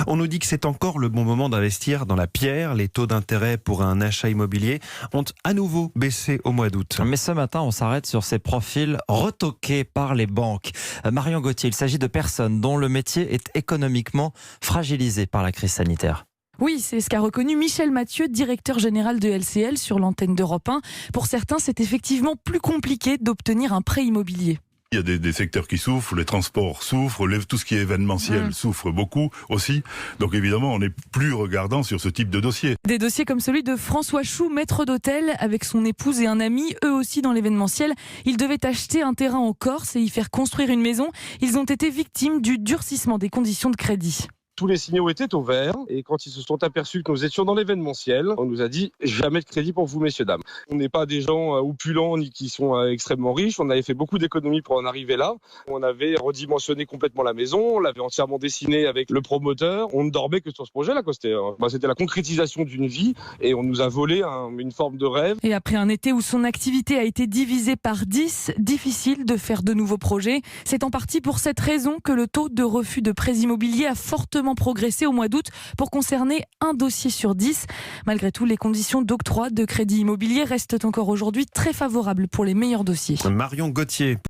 On nous dit que c'est encore le bon moment d'investir dans la pierre. Les taux d'intérêt pour un achat immobilier ont à nouveau baissé au mois d'août. Mais ce matin, on s'arrête sur ces profils retoqués par les banques. Marion Gauthier, il s'agit de personnes dont le métier est économiquement fragilisé par la crise sanitaire. Oui, c'est ce qu'a reconnu Michel Mathieu, directeur général de LCL sur l'antenne d'Europe 1. Pour certains, c'est effectivement plus compliqué d'obtenir un prêt immobilier. Il y a des secteurs qui souffrent, les transports souffrent, tout ce qui est événementiel souffre beaucoup aussi. Donc évidemment, on est plus regardant sur ce type de dossier. Des dossiers comme celui de François Chou, maître d'hôtel, avec son épouse et un ami, eux aussi dans l'événementiel. Ils devaient acheter un terrain en Corse et y faire construire une maison. Ils ont été victimes du durcissement des conditions de crédit. Tous les signaux étaient au vert et quand ils se sont aperçus que nous étions dans l'événementiel, on nous a dit jamais de crédit pour vous messieurs dames. On n'est pas des gens opulents ni qui sont extrêmement riches, on avait fait beaucoup d'économies pour en arriver là. On avait redimensionné complètement la maison, on l'avait entièrement dessinée avec le promoteur, on ne dormait que sur ce projet-là. C'était la concrétisation d'une vie et on nous a volé une forme de rêve. Et après un été où son activité a été divisée par 10, difficile de faire de nouveaux projets. C'est en partie pour cette raison que le taux de refus de prêts immobiliers a fortement progressé au mois d'août pour concerner un dossier sur 10. Malgré tout, les conditions d'octroi de crédit immobilier restent encore aujourd'hui très favorables pour les meilleurs dossiers. Marion Gauthier.